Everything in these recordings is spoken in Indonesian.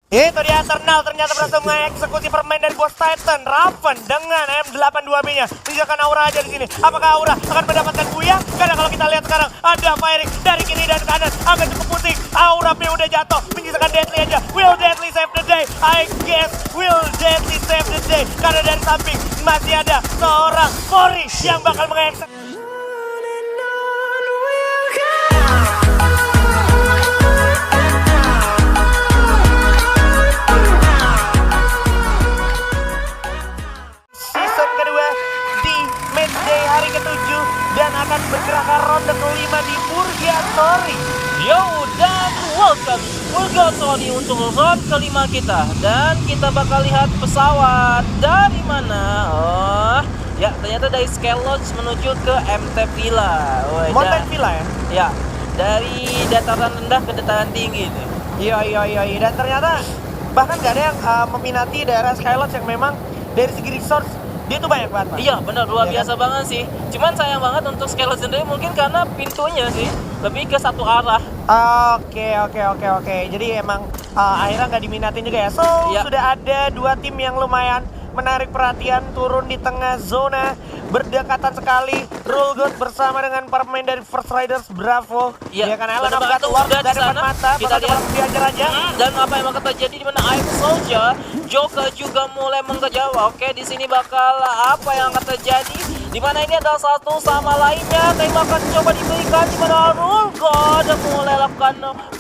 Itu dia Eternal ternyata berhasil mengeksekusi permain dari bos Titan Raven dengan M82B-nya. Tinggalkan Aura aja di sini. Apakah Aura akan mendapatkan buya? Karena kalau kita lihat sekarang ada firing dari kiri dan kanan agak cukup pusing. Aura B udah jatuh, menyisakan Deadly aja. Will Deadly save the day? I guess Will Deadly save the day. Karena dari samping masih ada seorang Mori yang bakal mengeksekusi. Hari ke-7 dan akan bergerak ke ronde ke-5 di Purgatory. Yo, dan welcome Purgatory untuk ronde ke-5 kita. Dan kita bakal lihat pesawat dari mana. Oh, ya ternyata dari Sky Lodge menuju ke MT Villa. Mountain Villa ya? Ya, dari dataran rendah ke dataran tinggi itu. Iya. Dan ternyata bahkan gak ada yang meminati daerah Sky Lodge yang memang dari segi resource dia tuh banyak banget, Pak. Iya benar, luar ya, biasa kan? banget sih. Cuman sayang banget untuk Sky Lodge sendiri mungkin karena pintunya sih lebih ke satu arah. Oke. Jadi emang akhirnya nggak diminatin juga ya. So ya. Sudah ada dua tim yang lumayan menarik perhatian turun di tengah zona, berdekatan sekali. Rule God bersama dengan para pemain dari First Riders Bravo. Iya, kan Ellen udah dari di depan sana. mata. Kita lihat diajar aja. Dan apa yang akan terjadi di mana Iron Soldier, Joker juga mulai mengejar. Oke, di sini bakal apa yang akan terjadi? Di mana ini adalah satu sama lainnya. Tembakan coba diberikan di mana Rule God mulai lakukan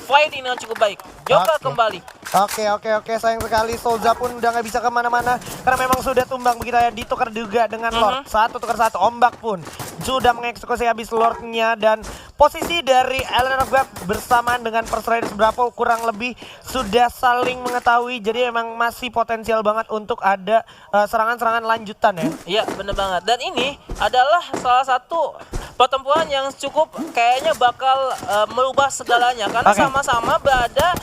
fighting dengan cukup baik. Joker kembali. Oke. Sayang sekali Solza pun udah nggak bisa kemana-mana karena memang sudah tumbang begitu ya, ditukar juga dengan Lord. Satu tukar satu, Ombak pun sudah mengeksekusi habis Lordnya dan posisi dari Ellen of God bersamaan dengan First Riders Bravo kurang lebih sudah saling mengetahui, jadi emang masih potensial banget untuk ada serangan-serangan lanjutan ya. Iya bener banget, dan ini adalah salah satu pertempuran yang cukup kayaknya bakal merubah segalanya karena sama-sama berada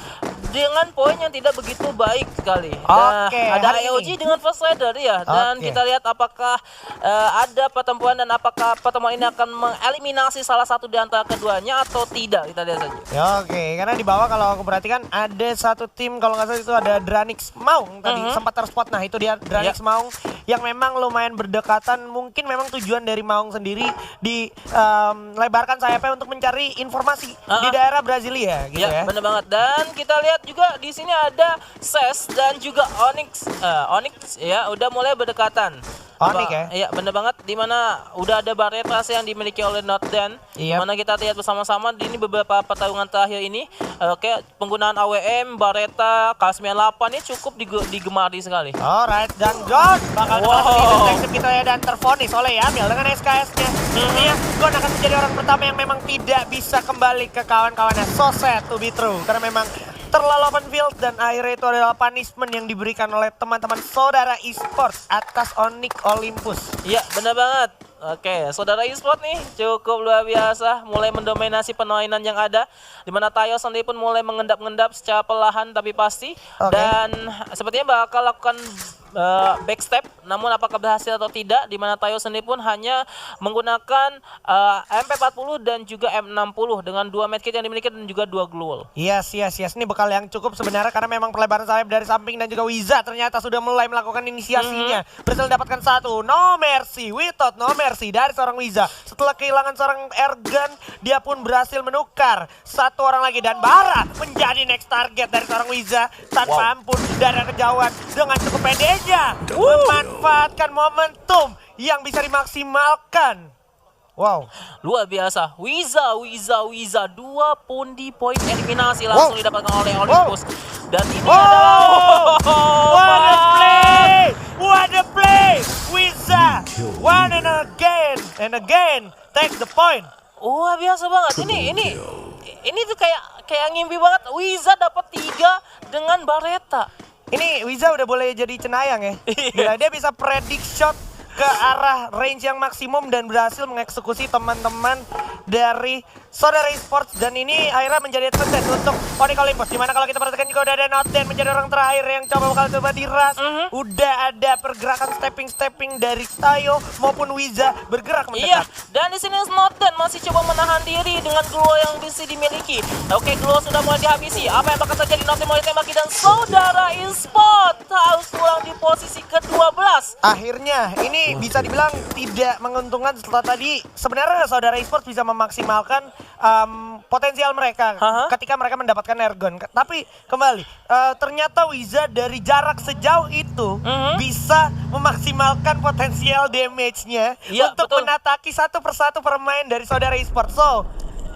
dengan poin yang tidak begitu baik sekali. Ada IOG dengan First Rider ya, dan kita lihat apakah ada pertempuran dan apakah pertemuan ini akan mengeliminasi salah satu di antara keduanya atau tidak, kita lihat saja. Karena di bawah kalau aku perhatikan ada satu tim, kalau nggak salah itu ada Dranix Maung tadi sempat terspot. Nah itu dia Dranix Maung yang memang lumayan berdekatan. Mungkin memang tujuan dari Maung sendiri dilebarkan sayapnya untuk mencari informasi di daerah Brasilia gitu ya. Bener banget, dan kita lihat juga di sini ada Ses dan juga Onyx ya udah mulai berdekatan. Onyx ya? Iya bener banget, dimana udah ada Barretas yang dimiliki oleh Notden. Mana kita lihat bersama-sama di ini beberapa pertarungan terakhir ini. Penggunaan AWM, Barreta, K98 ini cukup digemari sekali. Alright, dan God bakal deteksi kita ya dan terfonis oleh Yamil dengan SKS-nya. Ini ya, God akan menjadi orang pertama yang memang tidak bisa kembali ke kawan-kawannya. So sad to be true, karena memang terlalu open field dan akhirnya itu adalah punishment yang diberikan oleh teman-teman saudara esports atas Onyx Olympus. Iya benar banget. Oke, saudara esports nih cukup luar biasa, mulai mendominasi permainan yang ada, dimana Tayo sendiri pun mulai mengendap-endap secara perlahan tapi pasti. Dan sepertinya bakal lakukan backstep, namun apakah berhasil atau tidak, dimana Tayo sendiri pun hanya menggunakan MP40 dan juga M60 dengan 2 medkit yang dimiliki dan juga 2 glue. Yes, ini bekal yang cukup sebenarnya karena memang pelebaran sayap dari samping dan juga Wiza ternyata sudah mulai melakukan inisiasinya. Berhasil mendapatkan satu, no mercy, without no mercy dari seorang Wiza. Setelah kehilangan seorang Ergan, dia pun berhasil menukar satu orang lagi dan Bara menjadi next target dari seorang Wiza tanpa ampun dari kejauhan dengan cukup pendeknya memanfaatkan momentum yang bisa dimaksimalkan. Wow, luar biasa. Wiza 2 pundi poin eliminasi langsung didapatkan oleh Olympus. Dan ini adalah what a play. Wiza one and again take the point. Wah, biasa banget. Ini tuh kayak ngimpi banget. Wiza dapat 3 dengan Barreta. Ini Wiza udah boleh jadi cenayang ya. Gila, dia bisa predict shot ke arah range yang maksimum dan berhasil mengeksekusi teman-teman dari Saudara Esports, dan ini akhirnya menjadi advantage untuk Onyx Olympus. Dimana kalau kita perhatikan juga udah ada Noten menjadi orang terakhir yang bakal coba diras. Udah ada pergerakan stepping dari Tayo maupun Wiza bergerak Iya, mendekat. dan di sini Noten masih coba menahan diri dengan glow yang bisa dimiliki. Oke, glow sudah mulai dihabisi. Apa yang bakal terjadi? Noten mulai tembaki dan Saudara Esports harus pulang di posisi ke-12. Akhirnya ini bisa dibilang tidak menguntungkan setelah tadi. Sebenarnya Saudara Esports bisa memaksimalkan potensial mereka ketika mereka mendapatkan airgun. Tapi kembali, ternyata Wiza dari jarak sejauh itu bisa memaksimalkan potensial damage-nya untuk menataki satu persatu permain dari Saudara Esports. So,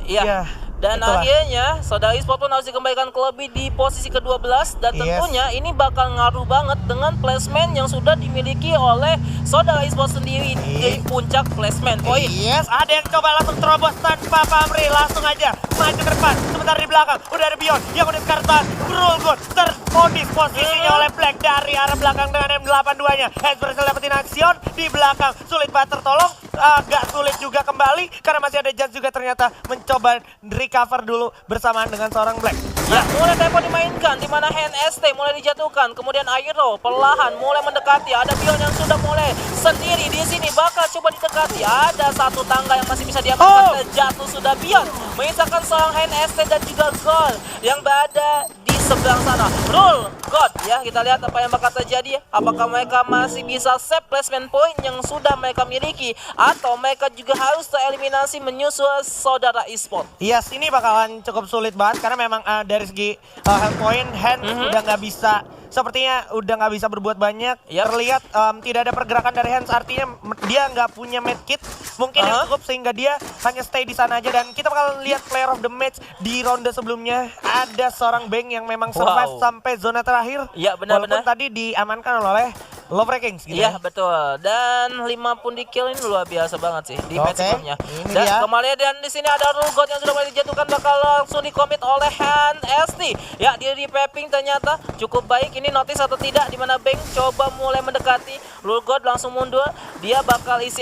iya. Dan itulah. akhirnya Saudara Esports pun harus dikembalikan ke lobby di posisi ke-12. Dan tentunya ini bakal ngaruh banget dengan placement yang sudah dimiliki oleh Saudara Esports sendiri di puncak placement poin. Yes, ada yang coba langsung terobos tanpa pamrih, langsung aja maju ke depan. Sebentar di belakang udah ada Beyond yang udah sekarang Rulgood terponis posisinya oleh Black dari arah belakang dengan M82-nya. Heads berhasil dapetin aksion di belakang, sulit banget tertolong. Agak sulit juga kembali karena masih ada Jazz juga ternyata mencoba recover dulu bersamaan dengan seorang Black. Ya, mulai tempo dimainkan, di mana Hand ST mulai dijatuhkan, kemudian Airo perlahan mulai mendekati. Ada Beyond yang sudah mulai sendiri di sini, bakal coba didekati. Ada satu tangga yang masih bisa diamankan, jatuh sudah Beyond, menyisakan seorang Hand ST dan juga Gold yang berada di seberang sana. Rule God ya, kita lihat apa yang bakal terjadi. Apakah mereka masih bisa save placement point yang sudah mereka miliki, atau mereka juga harus tereliminasi menyusul Saudara Esports. Yes, ini bakalan cukup sulit banget karena memang dari segi health point Hand udah nggak bisa, sepertinya udah nggak bisa berbuat banyak. Terlihat tidak ada pergerakan dari Hans, artinya dia nggak punya medkit mungkin yang cukup sehingga dia hanya stay di sana aja. Dan kita bakal lihat player of the match di ronde sebelumnya, ada seorang Bang yang memang survive sampai zona terakhir. Iya, benar-benar. Walaupun tadi diamankan oleh Love Rankings gitu. Iya, betul. Dan 5 pun di kill ini luar biasa banget sih di match sebelumnya. Dan dia. kembali dan di sini ada Rulgood yang sudah mulai dijatuhkan, bakal langsung dikomit oleh Hand ST. Ya, dia di prepping ternyata cukup baik. Ini notice atau tidak, di mana Bang coba mulai mendekati. Rulgood langsung mundur. Dia bakal isi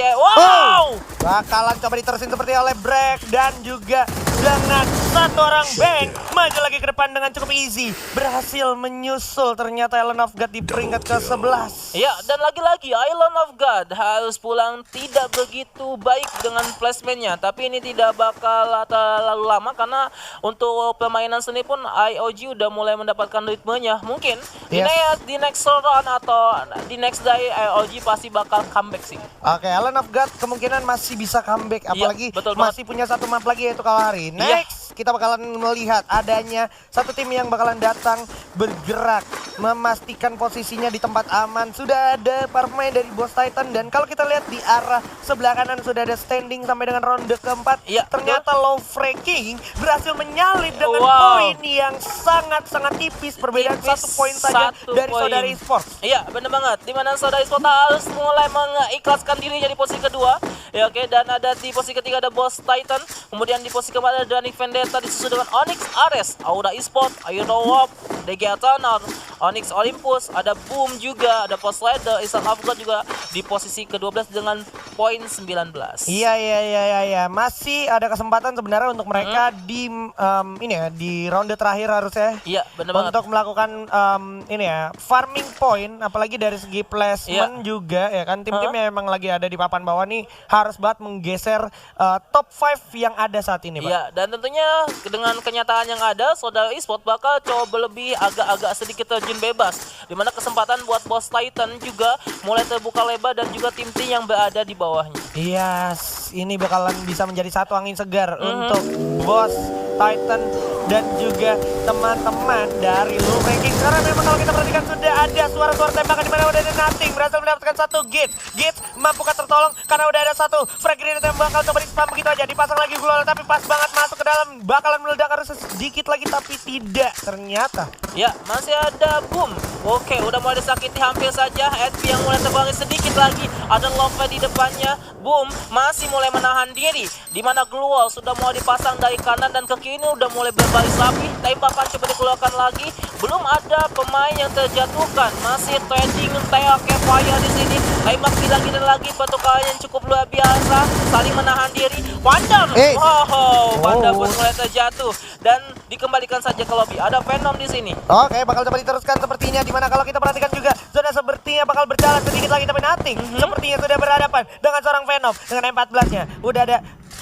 bakalan coba diterusin seperti oleh Break, dan juga dengan satu orang Bang maju lagi ke depan dengan cukup easy, berhasil menyusul ternyata Island of God di peringkat ke-11. Ya, dan lagi-lagi Island of God harus pulang tidak begitu baik dengan placementnya, tapi ini tidak bakal terlalu lama karena untuk permainan seni pun IOG udah mulai mendapatkan ritmenya. Mungkin di next round atau di next day IOG pasti bakal comeback sih. Oke, Island of God kemungkinan masih bisa comeback, apalagi masih punya satu map lagi yaitu Kalahari. Next, kita bakalan melihat adanya satu tim yang bakalan datang bergerak memastikan posisinya di tempat aman. Sudah ada para pemain dari Boss Titan, dan kalau kita lihat di arah sebelah kanan sudah ada standing sampai dengan ronde keempat. Ternyata Love Ranking berhasil menyalip dengan poin yang sangat-sangat tipis, perbedaan 1 poin saja dari Saudara Esports. Iya, bener banget. Dimana Saudara Esports harus mulai mengikhlaskan dirinya di posisi kedua. Ya, oke. Dan ada di posisi ketiga ada Boss Titan. Kemudian di posisi keempat ada Dani Vendetta disusul dengan Onyx Ares, Aura Esports, Ayo Warp, DG Eternal, Onyx Olympus, ada Boom juga, ada Post Rider, Island of God juga di posisi ke-12 dengan poin 19. Iya. Masih ada kesempatan sebenarnya untuk mereka di di ronde terakhir harusnya. Iya, benar banget. Untuk melakukan farming point, apalagi dari segi placement juga ya kan. Tim-tim yang memang lagi ada di papan bawah nih harus banget menggeser top 5 yang ada saat ini, Pak. Iya, dan tentunya dengan kenyataan yang ada, Saudara Esports bakal coba lebih agak sedikit terjun bebas, dimana kesempatan buat Boss Titan juga mulai terbuka lebar dan juga tim-tim yang berada di bawahnya. Yes, ini bakalan bisa menjadi satu angin segar untuk Boss Titan dan juga teman-teman dari Low Ranking. Karena memang kalau kita perhatikan sudah ada suara-suara tembakan di mana udah ada Nothing berhasil mendapatkan satu Git mampukah tertolong karena udah ada satu frag grenade yang bakal coba di-spam begitu aja, dipasang lagi Global, tapi pas banget masuk ke dalam bakalan meledak harus sedikit lagi, tapi tidak ternyata. Ya, masih ada Boom. Oke, udah mulai disakiti hampir saja. HP yang mulai terkurangi sedikit lagi. Ada Love di depannya. Boom masih mulai menahan diri. di mana glue wall sudah mau dipasang dari kanan dan ke kiri udah mulai berbaris rapi. Tembakan coba dikeluarkan lagi. Belum ada pemain yang terjatuhkan. Masih trading kayak fire di sini. Tembak gila-gila lagi, pertukaran yang cukup luar biasa. Saling menahan diri. Wonder, Wonder pun mulai terjatuh dan dikembalikan saja ke lobby. Ada Venom di sini. Oke, bakal coba diteruskan sepertinya, dimana kalau kita perhatikan juga zona sepertinya bakal berjalan sedikit lagi, tapi Nothing sepertinya sudah berhadapan dengan seorang Venom dengan M14-nya. Udah ada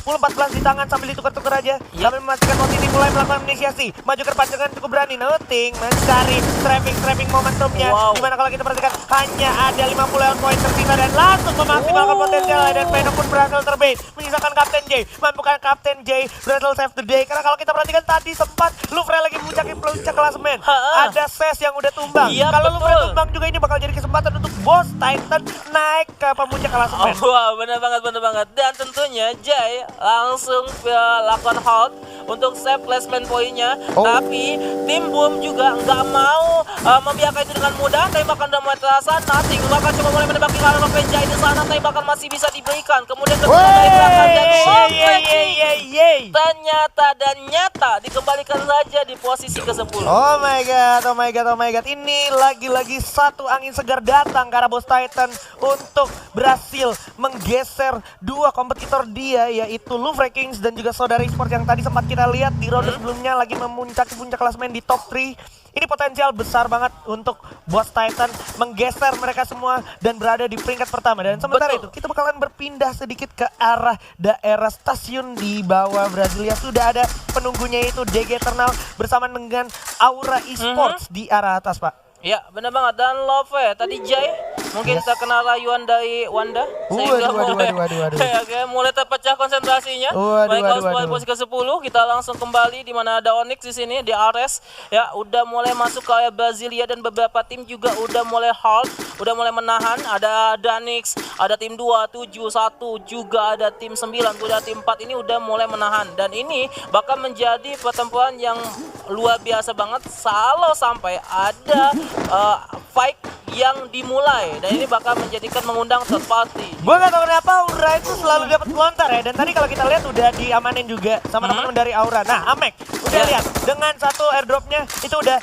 10-14 di tangan sambil ditukar-tukar aja, sambil memastikan posisi mulai melakukan inisiasi. Maju ke depan dengan cukup berani. Nothing mencari trapping momentumnya. Dimana kalau kita perhatikan hanya ada 50 poin tersisa dan langsung memaksimalkan potensial, dan Venom pun berhasil terbait, menyisakan Kapten J. Mampukan Kapten J berhasil save the day, karena kalau kita perhatikan tadi sempat Lufre lagi puncak klasemen. Ada Ses yang udah tumbang. Kalau Lufre tumbang juga, ini bakal jadi kesempatan untuk Boss Titan naik ke pemuncak klasemen. Wow, benar banget. Dan tentunya Jay langsung lakukan halt untuk save placement poinnya. Tapi tim Boom juga nggak mau membiarkan itu dengan mudah. Tembakan udah mulai terasa. Nothing bahkan coba mulai menembaki arah Lopez Jay di sana. Tembakan masih bisa diberikan. Kemudian kedua dari belakang dan ternyata dikembalikan saja di posisi ke-10. Oh my god. Ini lagi-lagi satu angin segar datang ke arah Boss Titan untuk berhasil menggeser dua kompetitor dia, yaitu Lufre Kings dan juga Saudara Esports yang tadi sempat kita lihat di ronde sebelumnya lagi memuncaki puncak klasemen di top 3. Ini potensial besar banget untuk Boss Titan menggeser mereka semua dan berada di peringkat pertama. Dan sementara itu kita bakalan berpindah sedikit ke arah daerah stasiun di bawah Brasilia. Sudah ada penunggunya, itu DG Eternal bersama dengan Aura Esports di arah atas, Pak. Ya, benar banget. Dan Love tadi Jay mungkin terkena rayuan dari Wanda sehingga mulai terpecah konsentrasinya. Baik, harus posisi ke-10. Kita langsung kembali di mana ada Onyx di sini, di Ares. Ya, udah mulai masuk ke area Brasilia dan beberapa tim juga udah mulai halt, udah mulai menahan. Ada Danix, ada tim 2, 7, 1, juga ada tim 9, udah tim 4 ini udah mulai menahan. Dan ini bakal menjadi pertempuran yang luar biasa banget kalau sampai ada fight yang dimulai, dan ini bakal menjadikan mengundang third party. Gue gak tau kenapa Aura itu selalu dapat pelontar ya, dan tadi kalau kita lihat udah diamanin juga sama teman-teman dari Aura. Nah, Amek udah lihat dengan satu airdropnya itu udah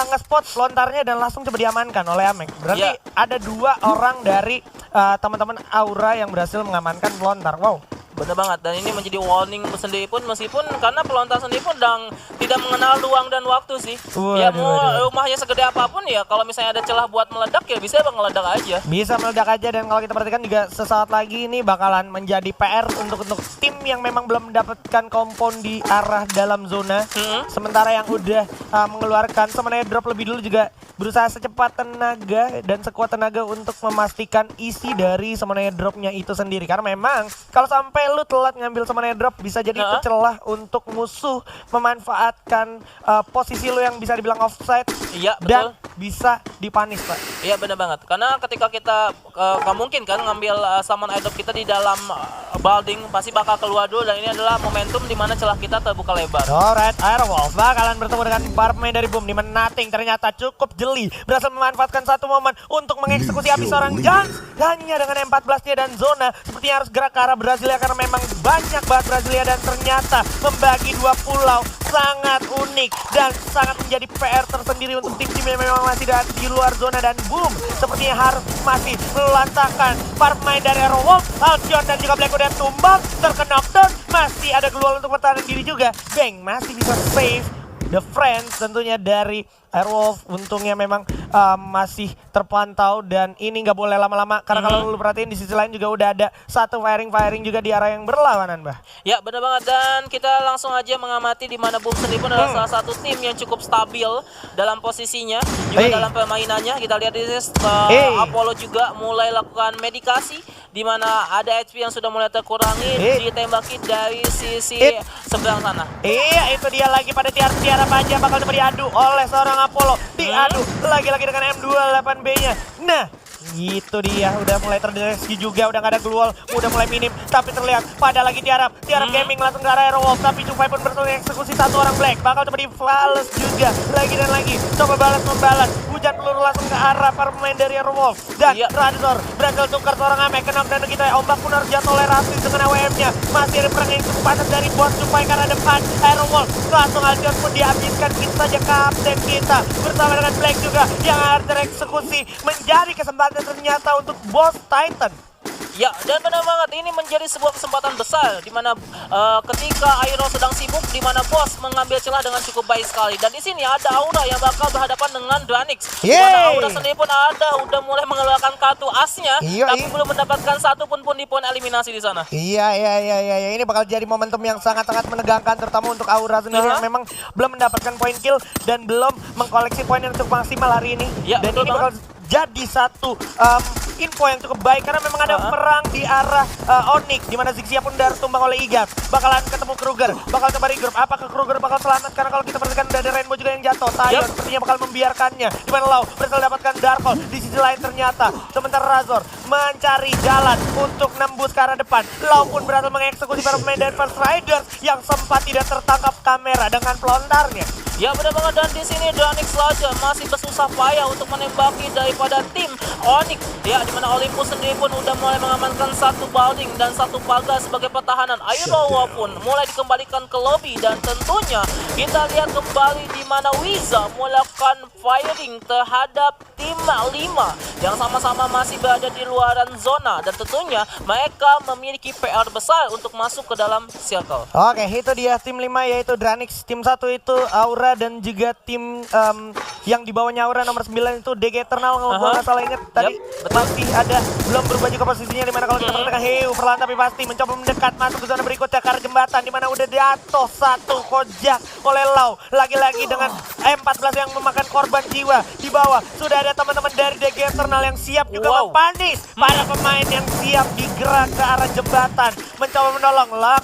nge-spot pelontarnya dan langsung coba diamankan oleh Amek. Berarti ada 2 orang dari teman-teman Aura yang berhasil mengamankan pelontar. Wow. Bener banget, dan ini menjadi warning sendiri pun, meskipun karena pelontar sendiri pun tidak mengenal ruang dan waktu sih. Rumahnya segede apapun ya, kalau misalnya ada celah buat meledak ya bisa meledak aja. Bisa meledak aja, dan kalau kita perhatikan juga sesaat lagi ini bakalan menjadi PR untuk tim yang memang belum mendapatkan kompon di arah dalam zona. Sementara yang udah mengeluarkan sebenarnya drop lebih dulu juga berusaha secepat tenaga dan sekuat tenaga untuk memastikan isi dari sebenarnya dropnya itu sendiri. Karena memang kalau sampai lu telat ngambil sebenarnya drop, bisa jadi itu celah untuk musuh memanfaatkan posisi lu yang bisa dibilang offside. Iya, dan bisa dipanis, Pak. Iya, benar banget. Karena ketika kita nggak mungkin kan ngambil summon airdrop kita di dalam building, pasti bakal keluar dulu, dan ini adalah momentum di mana celah kita terbuka lebar. Alright, Airwolf bakalan bertemu dengan para pemain dari Boom, di mana Nothing ternyata cukup jeli berhasil memanfaatkan satu momen untuk mengeksekusi habis seorang Jans hanya dengan M14-nya, dan zona sepertinya harus gerak ke arah Brasilia karena memang banyak banget Brasilia, dan ternyata membagi 2 pulau sangat unik dan sangat menjadi PR tersendiri untuk tim-tim yang memang masih di luar zona. Dan Boom sepertinya harus masih melantahkan para pemain dari Airwolf. Halcyon dan juga Black udah tumbang, terkena knockdown, masih ada Glual untuk bertahan diri juga. Bang masih bisa save the friends tentunya dari Airwolf. Untungnya memang masih terpantau, dan ini nggak boleh lama-lama karena kalau lu perhatiin di sisi lain juga udah ada satu firing juga di arah yang berlawanan, Bah. Ya, benar banget, dan kita langsung aja mengamati di mana Boom sendiri pun adalah salah satu tim yang cukup stabil dalam posisinya juga dalam permainannya. Kita lihat di sini Apollo juga mulai lakukan medikasi, di mana ada HP yang sudah mulai terkurangi, ditembaki dari sisi seberang sana. Iya, itu dia lagi pada tiara aja bakal coba diadu oleh seorang Apollo. Diadu lagi-lagi dengan M28B-nya. Nah, itu dia, udah mulai terdeteksi juga, udah gak ada Glual, udah mulai minim, tapi terlihat pada lagi Tiarap Gaming langsung ke arah Airwolf, tapi Cufai pun berhasil eksekusi satu orang Black, bakal coba dibales juga, lagi dan lagi, coba membalas, hujan peluru langsung ke arah para pemain dari Aerowolf. Dan Radizor berhasil tukar seorang Amek, kena dan kita ombak pun harus jatuh oleh Raffi dengan AWM-nya. Masih ada perang yang cukup panas dari bot supaya ke arah depan. Aerowolf langsung Aljon pun dihabiskan kita saja kapten kita bersama dengan Black juga yang harus tereksekusi, menjadi kesempatan ternyata untuk bos Titan. Ya, dan benar banget ini menjadi sebuah kesempatan besar di mana ketika Aero sedang sibuk, di mana bos mengambil celah dengan cukup baik sekali. Dan di sini ada Aura yang bakal berhadapan dengan Dranix. Di mana Aura sendiri pun udah mulai mengeluarkan kartu asnya, tapi belum mendapatkan satu pun di poin eliminasi di sana. Iya. Ini bakal jadi momentum yang sangat-sangat menegangkan, terutama untuk Aura sendiri yang memang belum mendapatkan poin kill dan belum mengkoleksi poin yang cukup maksimal hari ini. Ya, dan ini bakal jadi satu info yang cukup baik karena memang ada perang di arah Onyx di mana Zigzia pun harus tumbang oleh Igas. Bakalan ketemu Kruger, bakal coba regroup. Apakah Kruger bakal selamat? Karena kalau kita perhatikan udah ada Rainbow juga yang jatuh. Tayo sepertinya bakal membiarkannya. Di mana Lau berhasil dapatkan Darkhold. Di sisi lain ternyata sementara Razor mencari jalan untuk nembus ke arah depan. Lau pun berhasil mengeksekusi para pemain dari First Riders yang sempat tidak tertangkap kamera dengan pelontarnya. Ya benar banget, dan di sini Dranix saja masih bersusah payah untuk menembaki daripada tim Onyx. Ya, di mana Olympus sendiri pun udah mulai mengamankan satu building dan satu pagar sebagai pertahanan. Aerowa pun mulai dikembalikan ke lobby dan tentunya kita lihat kembali di mana Wiza melakukan firing terhadap tim 5 yang sama-sama masih berada di luaran zona dan tentunya mereka memiliki PR besar untuk masuk ke dalam circle. Oke, itu dia tim 5 yaitu Dranix, tim 1 itu Aura dan juga tim yang di bawahnya Aura nomor 9 itu DG Eternal kalau gua nggak salah ingat tadi masih ada belum berubah juga posisinya, dimana kalau kita perhatikan Heu perlahan tapi pasti mencoba mendekat masuk ke zona berikutnya ke arah jembatan dimana udah jatuh satu kojak oleh Lau lagi-lagi dengan M14 yang memakan korban jiwa. Di bawah sudah ada teman-teman dari DG Eternal yang siap juga mempanis para pemain yang siap digerak ke arah jembatan mencoba menolong Lux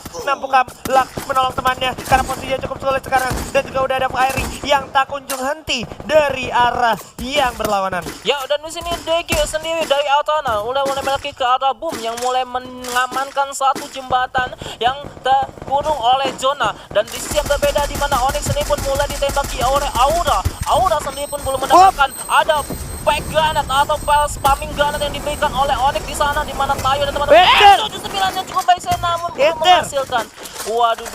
Lux menolong temannya karena posisinya cukup sulit sekarang dan juga udah ada firing yang tak kunjung henti dari arah yang berlawanan. Ya, dan di sini DG sendiri dari Altana mulai memiliki ke arah Boom yang mulai mengamankan satu jembatan yang terkurung oleh zona, dan di sisi yang berbeda di mana Onyx sendiri pun mulai ditembaki oleh Aura. Aura sendiri pun belum mendapatkan ada back granat atau spamming granat yang diberikan oleh Onyx di sana, di mana Tayo dan teman-teman 79 yang cukup baik saya namun belum menghasilkan. Waduh,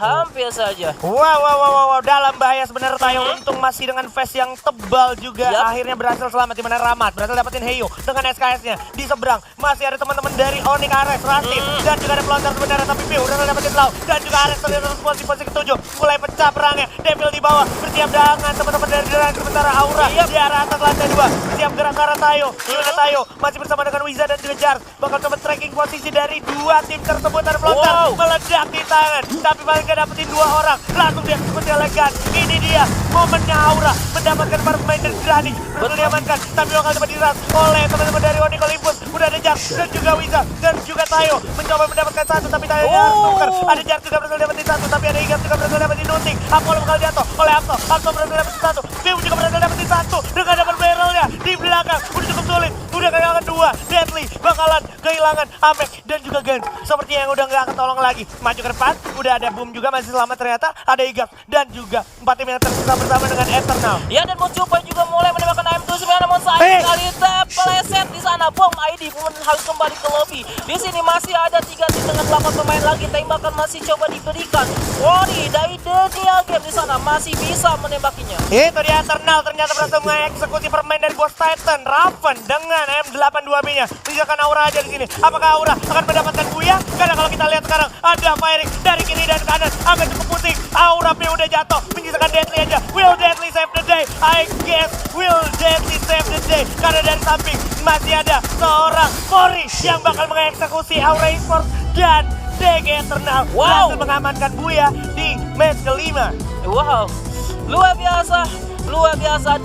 hampir saja. Wow, dalam bahaya sebenarnya Tayo. Untung masih dengan face yang tebal juga akhirnya berhasil selamat, di mana Ramat berhasil dapetin Heyo dengan SKS-nya. Di seberang masih ada teman-teman dari Onyx, Ares, Rasif dan juga ada pelontar sebenarnya, tapi Piu udah dapetin Lau dan juga Ares terlihat posisi ke-7 mulai pecah perangnya. Devil di bawah bersiap dengan teman-teman dari Dranix, sementara Aura di arah atas lantai 2 siap gerak ke arah Tayo. Gimana Tayo masih bersama dengan Wiza dan juga Jar bakal coba tracking posisi dari dua tim tersebut. Ada pelontar meledak di tangan tapi paling gak dapetin 2 orang, langsung dia seperti elegan. Ini dia momennya Aura mendapatkan para pemain dari Dranix berhasil diamankan, tapi bakal coba diras oleh teman-teman dari Onyx Olympus. Udah ada Jar dan juga Wiza dan juga Tayo mencoba mendapatkan satu tapi Tayo tukar. Ada Jar juga berhasil dapetin satu tapi ada Igas juga berhasil dapetin Nunting. Apollo bakal jatuh oleh Akto berhasil dapetin satu, Biu juga berhasil dapetin satu dengan double barrelnya di belakang. Udah cukup sulit, udah kehilangan 2. Deadly bakalan kehilangan Amek dan juga Gans sepertinya yang udah gak ketolong lagi. Maju ke depan, udah ada Boom juga masih selamat ternyata, ada Igas dan juga 4 tim yang tersisa bersama dengan Eternal. Ya, dan Mocupa juga mulai menembakkan M29 namun sayang kali terpeleset di sana. Bom ID pun harus kembali ke lobby. Di sini masih ada 3 tim dengan 8 pemain lagi. Tembakan masih coba diberikan. Wori dari Daniel Game di sana masih bisa menembakinya. Itu dia Eternal ternyata berhasil mengeksekusi permain dari bos Titan. Raven dengan M82B-nya meninggalkan Aura aja di sini. Apakah Aura akan mendapatkan buya? Karena kalau kita lihat sekarang ada firing dari kiri dan kanan agak cukup pusing. Aura P udah jatuh, menyisakan Deadly aja. Will Deadly save the day? I guess Will Deadly save the day karena dari samping masih ada seorang Mori yang bakal mengeksekusi Aura Esports dan DG Eternal berhasil mengamankan buya di match kelima. Wow, luar biasa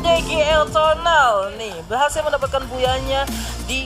DG Eternal nih berhasil mendapatkan buyanya di